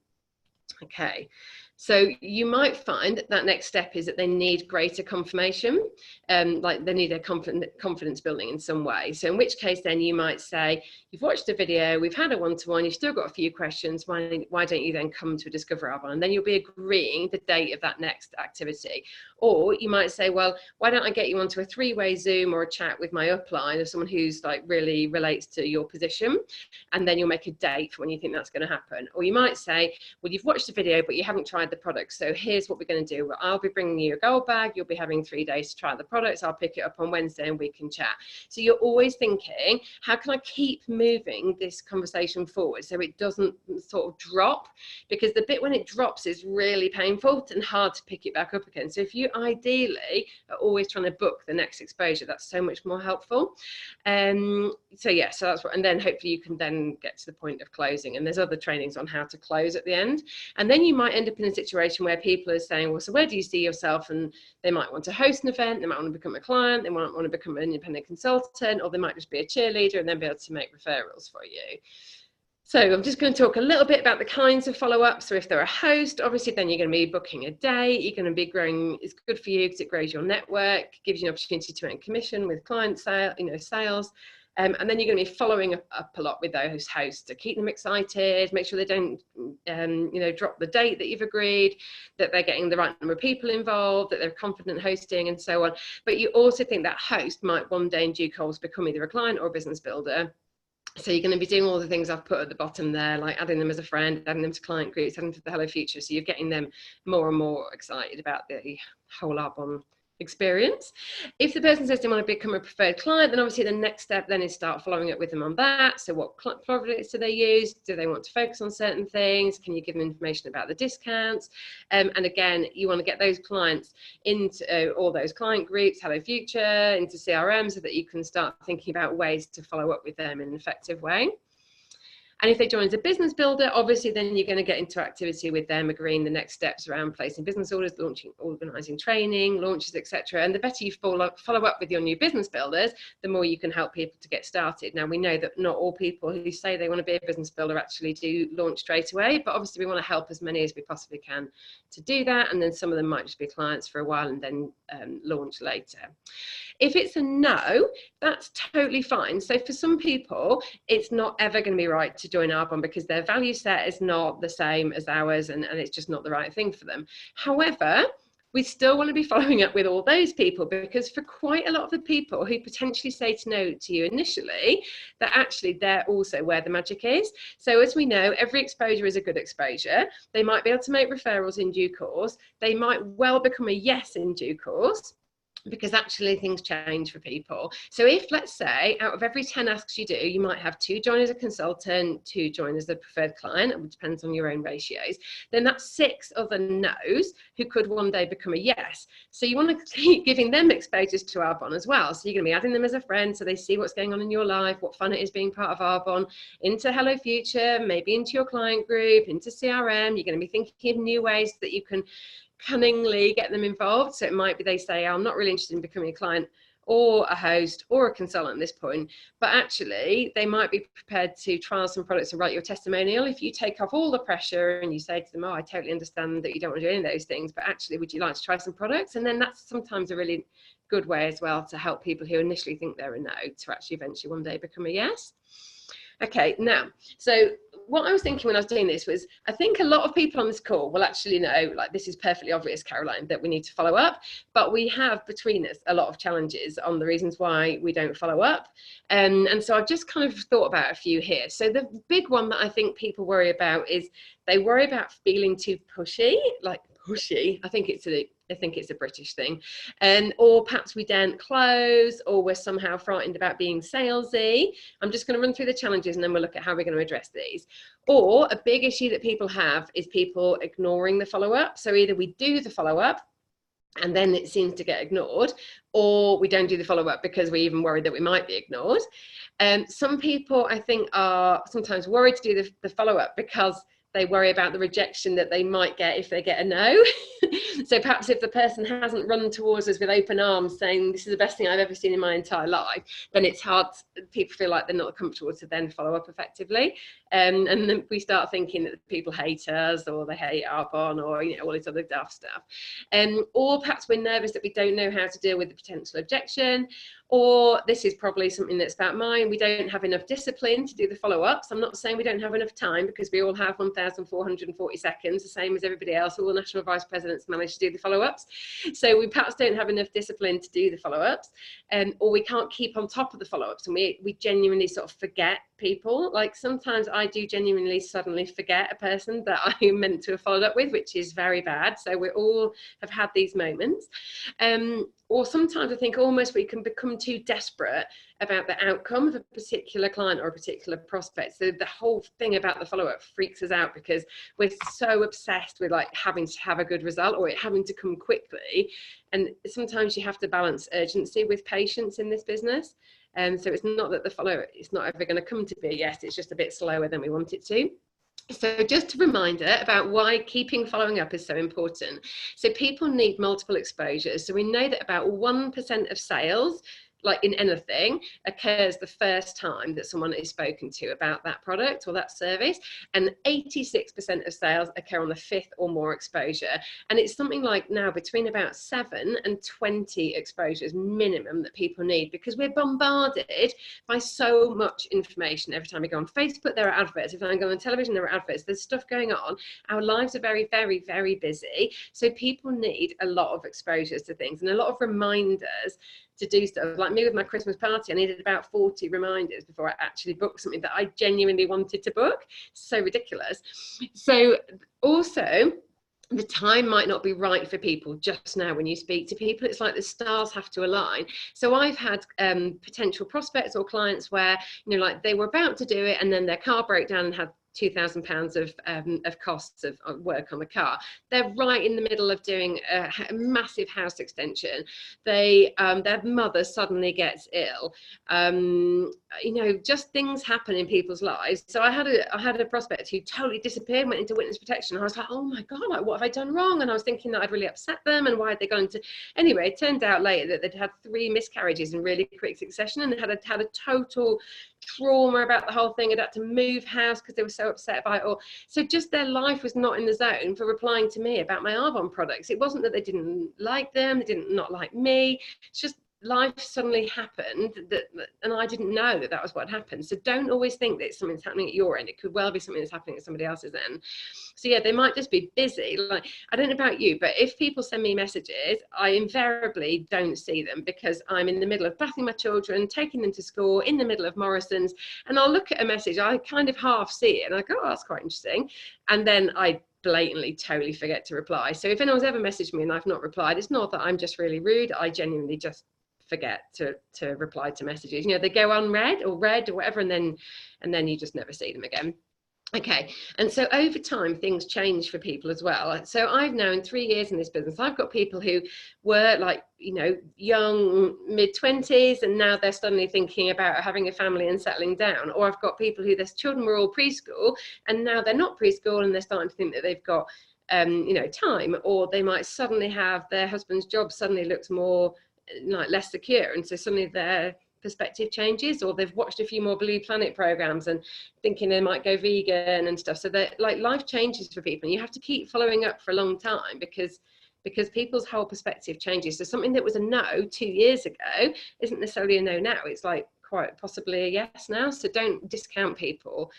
Okay, So you might find that next step is that they need greater confirmation, like they need a confidence building in some way. So in which case then you might say, you've watched a video, we've had a one-to-one, you've still got a few questions, why don't you then come to a Discover Arbonne? And then you'll be agreeing the date of that next activity. Or you might say, well, why don't I get you onto a 3-way Zoom or a chat with my upline of someone who's like really relates to your position, and then you'll make a date for when you think that's going to happen. Or you might say, well, you've watched the video, but you haven't tried the product. So here's what we're going to do. I'll be bringing you a gold bag. You'll be having 3 days to try the products. I'll pick it up on Wednesday and we can chat. So you're always thinking, how can I keep moving this conversation forward so it doesn't sort of drop? Because the bit when it drops is really painful and hard to pick it back up again. So if you ideally are always trying to book the next exposure, that's so much more helpful. So yeah, so that's what, and then hopefully you can then get to the point of closing. And there's other trainings on how to close at the end. And then you might end up in a situation where people are saying, well, so where do you see yourself? And they might want to host an event, they might want to become a client, they might want to become an independent consultant, or they might just be a cheerleader and then be able to make referrals for you. So I'm just going to talk a little bit about the kinds of follow-up. So if they're a host, obviously then you're going to be booking a day, you're going to be growing, it's good for you because it grows your network, gives you an opportunity to earn commission with client sales. And then you're going to be following up a lot with those hosts to keep them excited, make sure they don't, drop the date that you've agreed, that they're getting the right number of people involved, that they're confident hosting and so on. But you also think that host might one day in due course become either a client or a business builder. So you're going to be doing all the things I've put at the bottom there, like adding them as a friend, adding them to client groups, adding them to the Hello Future. So you're getting them more and more excited about the whole Arbonne experience. If the person says they want to become a preferred client, then obviously the next step then is start following up with them on that. So what products do they use? Do they want to focus on certain things? Can you give them information about the discounts? And again, you want to get those clients into all those client groups, Hello Future, into CRM, so that you can start thinking about ways to follow up with them in an effective way. And if they join as a business builder, obviously then you're going to get into activity with them, agreeing the next steps around placing business orders, organising training, launches, etc. And the better you follow up with your new business builders, the more you can help people to get started. Now, we know that not all people who say they want to be a business builder actually do launch straight away, but obviously we want to help as many as we possibly can to do that. And then some of them might just be clients for a while and then launch later. If it's a no, that's totally fine. So for some people, it's not ever going to be right to join Arbonne because their value set is not the same as ours and it's just not the right thing for them. However, we still want to be following up with all those people, because for quite a lot of the people who potentially say no to you initially, that actually they're also where the magic is. So as we know, every exposure is a good exposure. They might be able to make referrals in due course. They might well become a yes in due course, because actually things change for people. So if, let's say, out of every 10 asks you do, you might have 2 join as a consultant, 2 join as a preferred client, it depends on your own ratios, then that's 6 other no's who could one day become a yes. So you want to keep giving them exposures to Arbonne as well. So you're going to be adding them as a friend so they see what's going on in your life, what fun it is being part of Arbonne, into Hello Future, maybe into your client group, into CRM. You're going to be thinking of new ways that you can cunningly get them involved. So it might be they say, I'm not really interested in becoming a client or a host or a consultant at this point, but actually they might be prepared to trial some products and write your testimonial. If you take off all the pressure and you say to them, oh, I totally understand that you don't want to do any of those things, but actually would you like to try some products? And then that's sometimes a really good way as well to help people who initially think they're a no to actually eventually one day become a yes. Okay, now, so what I was thinking when I was doing this was, I think a lot of people on this call will actually know, like, this is perfectly obvious, Caroline, that we need to follow up, but we have between us a lot of challenges on the reasons why we don't follow up. And so I've just kind of thought about a few here. So the big one that I think people worry about is they worry about feeling too pushy, like pushy. I think it's a British thing, or perhaps we daren't close, or we're somehow frightened about being salesy. I'm just going to run through the challenges and then we'll look at how we're going to address these. Or a big issue that people have is people ignoring the follow-up. So either we do the follow-up and then it seems to get ignored, or we don't do the follow-up because we're even worried that we might be ignored. Some people, I think, are sometimes worried to do the follow-up because they worry about the rejection that they might get if they get a no. So perhaps if the person hasn't run towards us with open arms saying this is the best thing I've ever seen in my entire life, then it's hard, people feel like they're not comfortable to then follow up effectively. And then we start thinking that people hate us, or they hate Arbonne, or all this other daft stuff. Or perhaps we're nervous that we don't know how to deal with the potential objection, or this is probably something that's about mine, we don't have enough discipline to do the follow-ups. I'm not saying we don't have enough time, because we all have 1,440 seconds, the same as everybody else. All the national vice presidents manage to do the follow-ups. So we perhaps don't have enough discipline to do the follow-ups, or we can't keep on top of the follow-ups, and we genuinely sort of forget people. Like sometimes I do genuinely suddenly forget a person that I meant to have followed up with, which is very bad. So we all have had these moments. Or sometimes I think almost we can become too desperate about the outcome of a particular client or a particular prospect. So the whole thing about the follow-up freaks us out, because we're so obsessed with like having to have a good result, or it having to come quickly. And sometimes you have to balance urgency with patience in this business. So it's not that the follow-up is not ever going to come to be a yes, it's just a bit slower than we want it to. So just a reminder about why keeping following up is so important. So people need multiple exposures. So we know that about 1% of sales, like in anything, occurs the first time that someone is spoken to about that product or that service, and 86% of sales occur on the 5th or more exposure. And it's something like now between about 7 and 20 exposures minimum that people need, because we're bombarded by so much information. Every time we go on Facebook, there are adverts. If I go on television, there are adverts. There's stuff going on. Our lives are very, very, very busy. So people need a lot of exposures to things and a lot of reminders to do stuff. Like me with my Christmas party, I needed about 40 reminders before I actually booked something that I genuinely wanted to book. So ridiculous. So also, the time might not be right for people just now. When you speak to people, it's like the stars have to align. So I've had potential prospects or clients where, like they were about to do it and then their car broke down and had £2,000 of costs of work on the car. They're right in the middle of doing a massive house extension. Their mother suddenly gets ill. Just things happen in people's lives. So I had a prospect who totally disappeared, went into witness protection. I was like, oh my God, like what have I done wrong? And I was thinking that I'd really upset them, and why had they gone into... Anyway, it turned out later that they'd had 3 miscarriages in really quick succession, and had a total trauma about the whole thing. Had to move house because they were so upset by it all. So just their life was not in the zone for replying to me about my Arbonne products. It wasn't that they didn't like them, they didn't not like me. It's just life suddenly happened, and I didn't know that was what happened. So don't always think that something's happening at your end. It could well be something that's happening at somebody else's end. So yeah, they might just be busy. Like, I don't know about you, but if people send me messages, I invariably don't see them, because I'm in the middle of bathing my children, taking them to school, in the middle of Morrison's, and I'll look at a message, I kind of half see it, and I go, oh, that's quite interesting, and then I blatantly totally forget to reply. So if anyone's ever messaged me and I've not replied, it's not that I'm just really rude. I genuinely just forget to reply to messages. They go unread or read or whatever, and then you just never see them again. Okay, and so over time things change for people as well. So I've now, in 3 years in this business, I've got people who were like, young, mid-20s, and now they're suddenly thinking about having a family and settling down. Or I've got people who their children were all preschool, and now they're not preschool, and they're starting to think that they've got time. Or they might suddenly have their husband's job suddenly looks more like less secure, and so suddenly their perspective changes, or they've watched a few more Blue Planet programs and thinking they might go vegan and stuff. So that, like, life changes for people, and you have to keep following up for a long time, because people's whole perspective changes. So something that was a no 2 years ago isn't necessarily a no now. It's like quite possibly a yes now. So don't discount people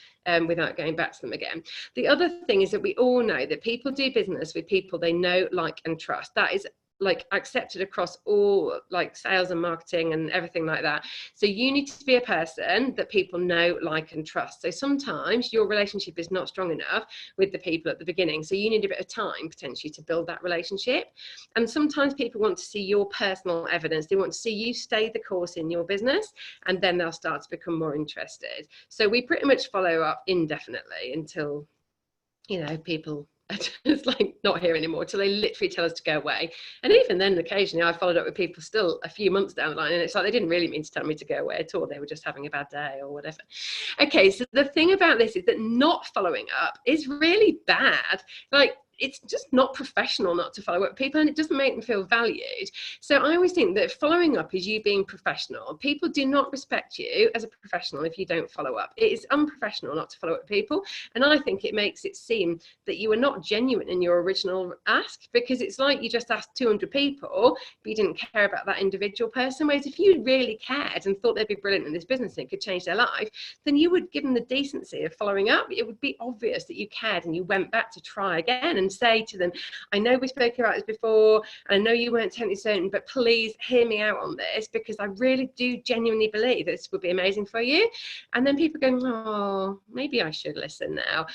without going back to them again. The other thing is that we all know that people do business with people they know, like, and trust. That is like accepted across all like sales and marketing and everything like that. So you need to be a person that people know, like, and trust. So sometimes your relationship is not strong enough with the people at the beginning, so you need a bit of time potentially to build that relationship. And sometimes people want to see your personal evidence. They want to see you stay the course in your business, and then they'll start to become more interested. So we pretty much follow up indefinitely until people are just like not here anymore till they literally tell us to go away. And even then, occasionally I followed up with people still a few months down the line, and it's like they didn't really mean to tell me to go away at all. They were just having a bad day or whatever. Okay, so the thing about this is that not following up is really bad. Like, it's just not professional not to follow up with people, and it doesn't make them feel valued. So I always think that following up is you being professional. People do not respect you as a professional if you don't follow up. It is unprofessional not to follow up with people, and I think it makes it seem that you are not genuine in your original ask, because it's like you just asked 200 people but you didn't care about that individual person. Whereas if you really cared and thought they'd be brilliant in this business and it could change their life, then you would give them the decency of following up. It would be obvious that you cared and you went back to try again and say to them, I know we spoke about this before, and I know you weren't totally certain, but please hear me out on this, because I really do genuinely believe this would be amazing for you. And then people go, oh, maybe I should listen now.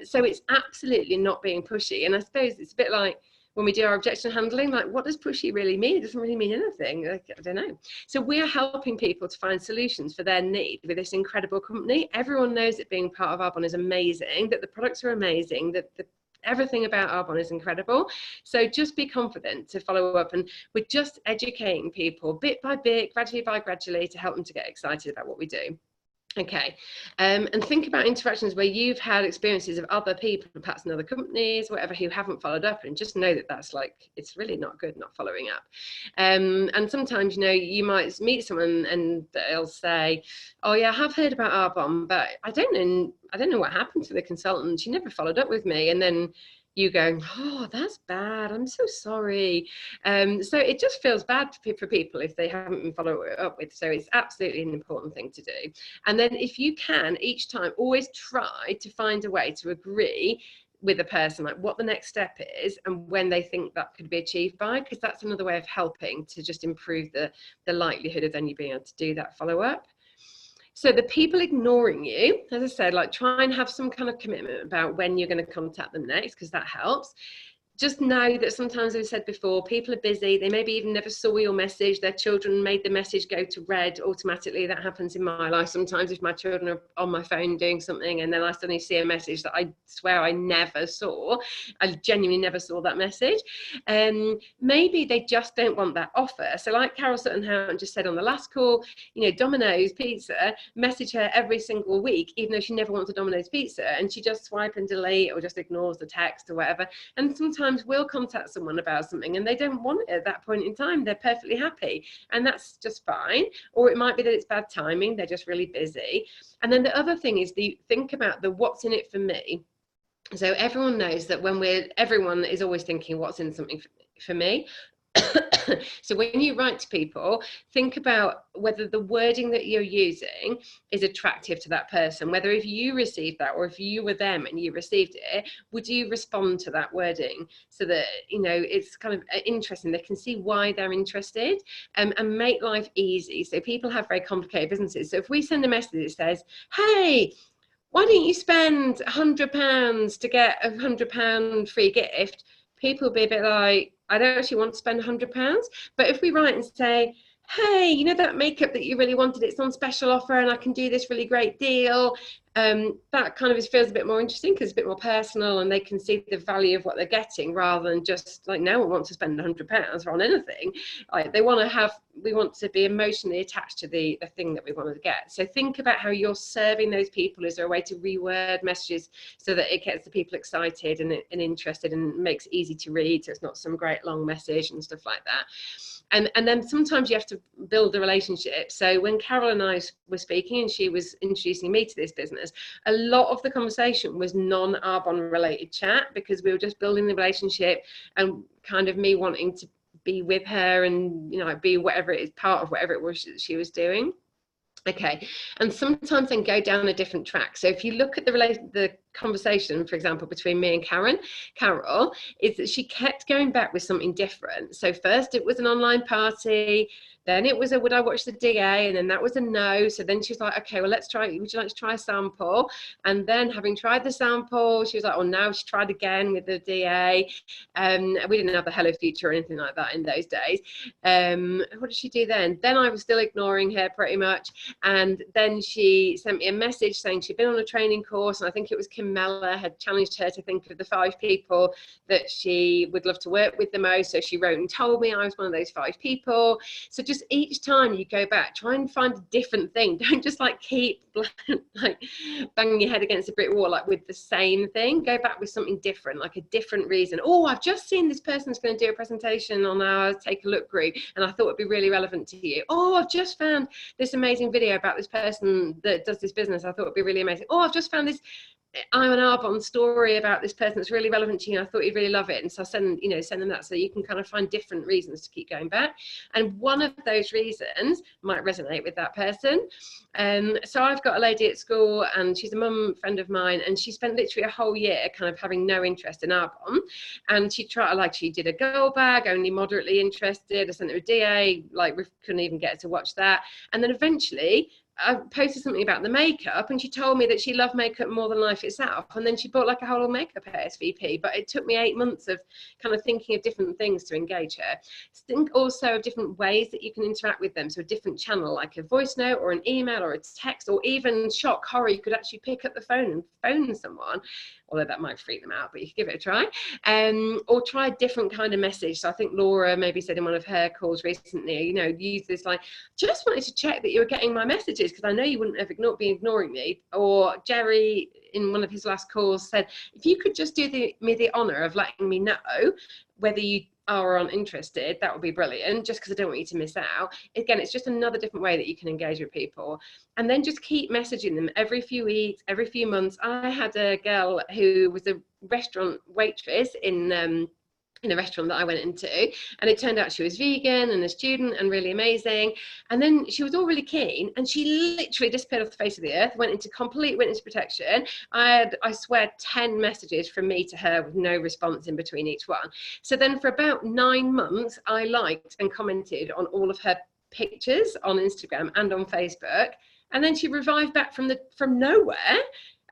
So it's absolutely not being pushy. And I suppose it's a bit like when we do our objection handling, like, what does pushy really mean? It doesn't really mean anything. Like, I don't know. So we're helping people to find solutions for their need with this incredible company. Everyone knows that being part of Arbonne is amazing, that the products are amazing, that everything about Arbonne is incredible. So just be confident to follow up, and we're just educating people bit by bit, gradually by gradually, to help them to get excited about what we do. Okay, and think about interactions where you've had experiences of other people, perhaps in other companies, whatever, who haven't followed up, and just know that that's like, it's really not good not following up. And sometimes, you know, you might meet someone and they'll say, oh yeah, I have heard about Arbonne, but I don't know what happened to the consultant. She never followed up with me. And then you go, oh, that's bad, I'm so sorry. So it just feels bad for people if they haven't been followed up with. So it's absolutely an important thing to do. And then if you can, each time, always try to find a way to agree with a person, like what the next step is and when they think that could be achieved by, because that's another way of helping to just improve the likelihood of then you being able to do that follow-up. So the people ignoring you, as I said, like, try and have some kind of commitment about when you're going to contact them next, because that helps. Just know that sometimes, as I said before, people are busy. They maybe even never saw your message. Their children made the message go to red automatically. That happens in my life sometimes if my children are on my phone doing something and then I suddenly see a message that I swear I never saw. I genuinely never saw that message. Maybe they just don't want that offer. So like Carol Sutton-Houghton just said on the last call, you know, Domino's Pizza message her every single week, even though she never wants a Domino's Pizza, and she just swipe and delete or just ignores the text or whatever. And sometimes we'll contact someone about something and they don't want it at that point in time. They're perfectly happy, and that's just fine. Or it might be that it's bad timing, they're just really busy. And then the other thing is, think about the what's in it for me. So everyone knows that everyone is always thinking what's in something for me. So when you write to people, think about whether the wording that you're using is attractive to that person, whether if you received that or if you were them and you received it, would you respond to that wording, so that, you know, it's kind of interesting, they can see why they're interested, and make life easy. So people have very complicated businesses. So if we send a message that says, hey, why don't you spend £100 to get a £100 free gift, people will be a bit like, I don't actually want to spend £100. But if we write and say, hey, you know that makeup that you really wanted, it's on special offer and I can do this really great deal, that kind of feels a bit more interesting because it's a bit more personal and they can see the value of what they're getting, rather than just like, no one wants to spend £100 on anything. Like, we want to be emotionally attached to the thing that we want to get. So think about how you're serving those people. Is there a way to reword messages so that it gets the people excited and interested and makes it easy to read, so it's not some great long message and stuff like that. And then sometimes you have to build a relationship. So when Carol and I were speaking and she was introducing me to this business, a lot of the conversation was non-Arbonne related chat, because we were just building the relationship and kind of me wanting to be with her and, you know, be whatever it is, part of whatever it was she was doing. Okay, and sometimes then go down a different track. So if you look at the conversation, for example, between me and Carol, is that she kept going back with something different. So first it was an online party, Then it was a, would I watch the DA? And then that was a no. So then she was like, okay, well, let's try, would you like to try a sample? And then having tried the sample, she was like, oh, now she tried again with the DA. We didn't have the Hello Future or anything like that in those days. What did she do then? Then I was still ignoring her pretty much. And then she sent me a message saying she'd been on a training course, and I think it was Kim Mellor had challenged her to think of the 5 people that she would love to work with the most. So she wrote and told me I was one of those 5 people. So just each time you go back, try and find a different thing. Don't just like keep like banging your head against a brick wall like with the same thing. Go back with something different, like a different reason. Oh, I've just seen this person's going to do a presentation on our Take a Look group, and I thought it'd be really relevant to you. Oh, I've just found this amazing video about this person that does this business. I thought it'd be really amazing. Oh, I've just found this I'm an Arbonne story about this person that's really relevant to you, and I thought you'd really love it. And so I send them that, so you can kind of find different reasons to keep going back. And one of those reasons might resonate with that person. So I've got a lady at school, and she's a mum friend of mine, and she spent literally a whole year kind of having no interest in Arbonne. And she did a girl bag, only moderately interested. I sent her a DA, like we couldn't even get her to watch that. And then eventually I posted something about the makeup, and she told me that she loved makeup more than life itself. And then she bought like a whole makeup ASVP. But it took me 8 months of kind of thinking of different things to engage her. Think also of different ways that you can interact with them. So a different channel, like a voice note or an email or a text, or even shock horror, you could actually pick up the phone and phone someone. Although that might freak them out, but you could give it a try. Or try a different kind of message. So I think Laura maybe said in one of her calls recently, use this like, just wanted to check that you were getting my messages, because I know you wouldn't have been ignoring me. Or Jerry, in one of his last calls, said, if you could just do me the honour of letting me know whether you are uninterested, that would be brilliant, just because I don't want you to miss out. Again, it's just another different way that you can engage with people. And then just keep messaging them every few weeks, every few months. I had a girl who was a restaurant waitress in a restaurant that I went into, and it turned out she was vegan and a student and really amazing. And then she was all really keen, and she literally disappeared off the face of the earth, went into complete witness protection. I swear 10 messages from me to her with no response in between each one. So then for about 9 months, I liked and commented on all of her pictures on Instagram and on Facebook. And then she revived back from nowhere,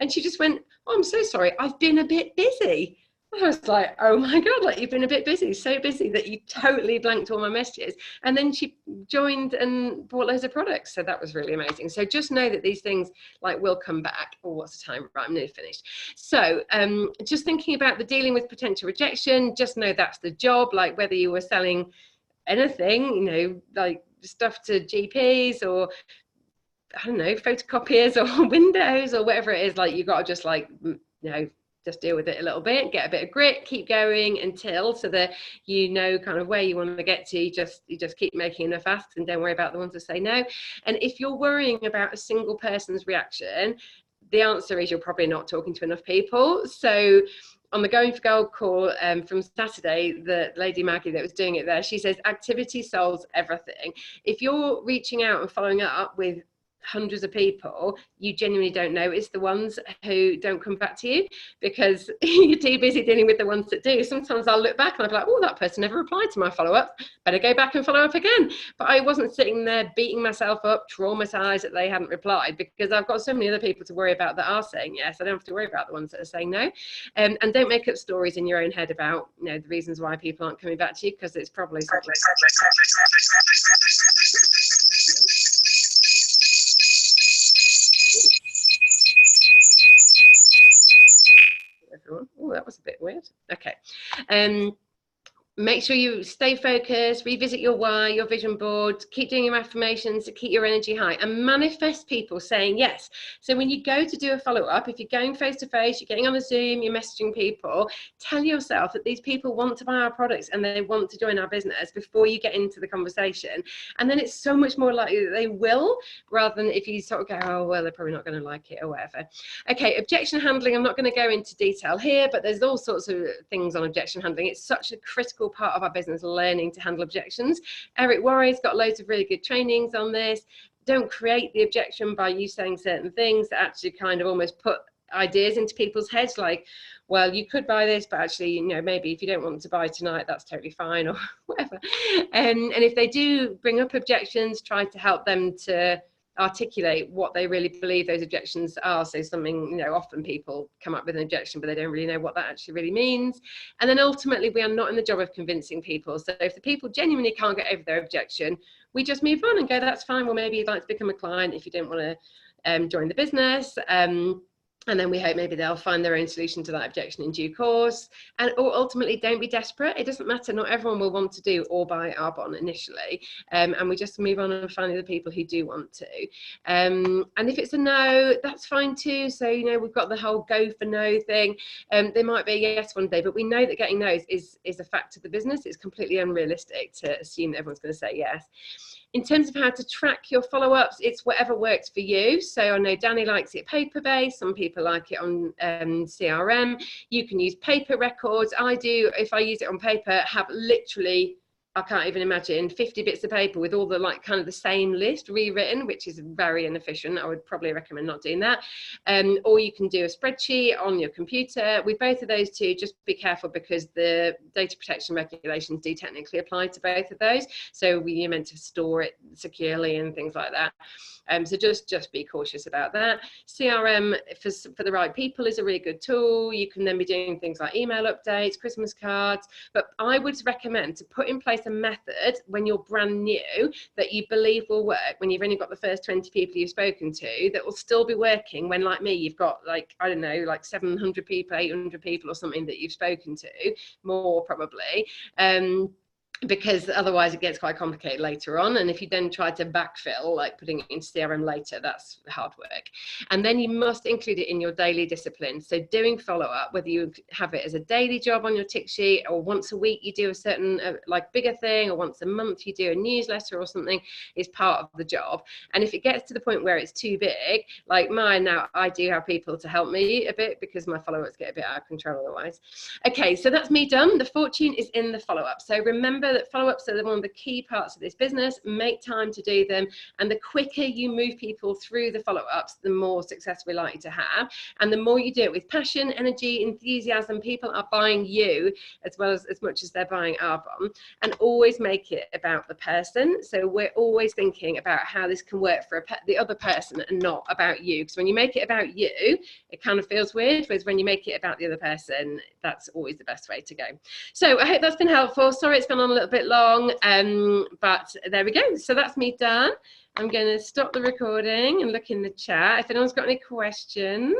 and she just went, oh, I'm so sorry, I've been a bit busy. I was like, oh my God, like you've been a bit busy, so busy that you totally blanked all my messages. And then she joined and bought loads of products. So that was really amazing. So just know that these things like will come back. Oh, what's the time? Right, I'm nearly finished. So just thinking about the dealing with potential rejection, just know that's the job. Like whether you were selling anything, like stuff to GPs or I don't know, photocopiers or windows or whatever it is, like you got to just like, just deal with it a little bit, get a bit of grit, keep going until, so that kind of where you want to get to. You just keep making enough asks and don't worry about the ones that say no. And if you're worrying about a single person's reaction, the answer is you're probably not talking to enough people. So on the Going for Gold call from Saturday, the lady Maggie that was doing it there, she says activity solves everything. If you're reaching out and following up with hundreds of people, you genuinely don't notice the ones who don't come back to you because you're too busy dealing with the ones that do. Sometimes I'll look back and I'll be like, oh, that person never replied to my follow-up, better go back and follow up again. But I wasn't sitting there beating myself up, traumatized that they hadn't replied, because I've got so many other people to worry about that are saying yes. I don't have to worry about the ones that are saying no. And don't make up stories in your own head about the reasons why people aren't coming back to you, because it's probably everyone. Oh, that was a bit weird. Okay. Make sure you stay focused, revisit your why, your vision board, keep doing your affirmations to keep your energy high, and manifest people saying yes. So when you go to do a follow-up, if you're going face-to-face, you're getting on a Zoom, you're messaging people, tell yourself that these people want to buy our products and they want to join our business before you get into the conversation. And then it's so much more likely that they will, rather than if you sort of go, oh, well, they're probably not going to like it or whatever. Okay, objection handling, I'm not going to go into detail here, but there's all sorts of things on objection handling. It's such a critical part of our business, learning to handle objections. Eric Worre's got loads of really good trainings on this. Don't create the objection by you saying certain things that actually kind of almost put ideas into people's heads, like, well, you could buy this, but actually, you know, maybe if you don't want to buy tonight, that's totally fine, or whatever. And if they do bring up objections, try to help them to articulate what they really believe those objections are. So something, you know, often people come up with an objection, but they don't really know what that actually really means. And then ultimately, we are not in the job of convincing people. So if the people genuinely can't get over their objection, we just move on and go, that's fine. Well, maybe you'd like to become a client if you don't want to join the business. And then we hope maybe they'll find their own solution to that objection in due course. And or ultimately, don't be desperate. It doesn't matter. Not everyone will want to do or buy Arbonne initially. And we just move on and find the people who do want to. And if it's a no, that's fine too. So, you know, we've got the whole go for no thing. There might be a yes one day, but we know that getting no's is a fact of the business. It's completely unrealistic to assume that everyone's going to say yes. In terms of how to track your follow-ups, it's whatever works for you. So I know Danny likes it paper-based. Some people like it on CRM. You can use paper records. I do, if I use it on paper, have literally, I can't even imagine, 50 bits of paper with all the like kind of the same list rewritten, which is very inefficient. I would probably recommend not doing that. Or you can do a spreadsheet on your computer. With both of those two, just be careful because the data protection regulations do technically apply to both of those. So you're meant to store it securely and things like that. So just be cautious about that. CRM for the right people is a really good tool. You can then be doing things like email updates, Christmas cards, but I would recommend to put in place a method when you're brand new that you believe will work, when you've only got the first 20 people you've spoken to, that will still be working when, like me, you've got like, I don't know, like 700 people, 800 people or something that you've spoken to, more probably. Because otherwise it gets quite complicated later on. And if you then try to backfill, like putting it into CRM later, that's hard work. And then you must include it in your daily discipline. So doing follow-up, whether you have it as a daily job on your tick sheet, or once a week you do a certain like bigger thing, or once a month you do a newsletter or something, is part of the job. And if it gets to the point where it's too big, like mine now, I do have people to help me a bit because my follow-ups get a bit out of control otherwise. Okay, so that's me done. The fortune is in the follow-up. So remember that follow-ups are one of the key parts of this business. Make time to do them, and the quicker you move people through the follow-ups, the more success we're likely to have. And the more you do it with passion, energy, enthusiasm, people are buying you as well as much as they're buying Arbonne. And always make it about the person. So we're always thinking about how this can work for the other person and not about you, because when you make it about you, it kind of feels weird, whereas when you make it about the other person, that's always the best way to go. So I hope that's been helpful. Sorry it's gone on a little bit long, but there we go. So that's me done. I'm going to stop the recording and look in the chat if anyone's got any questions.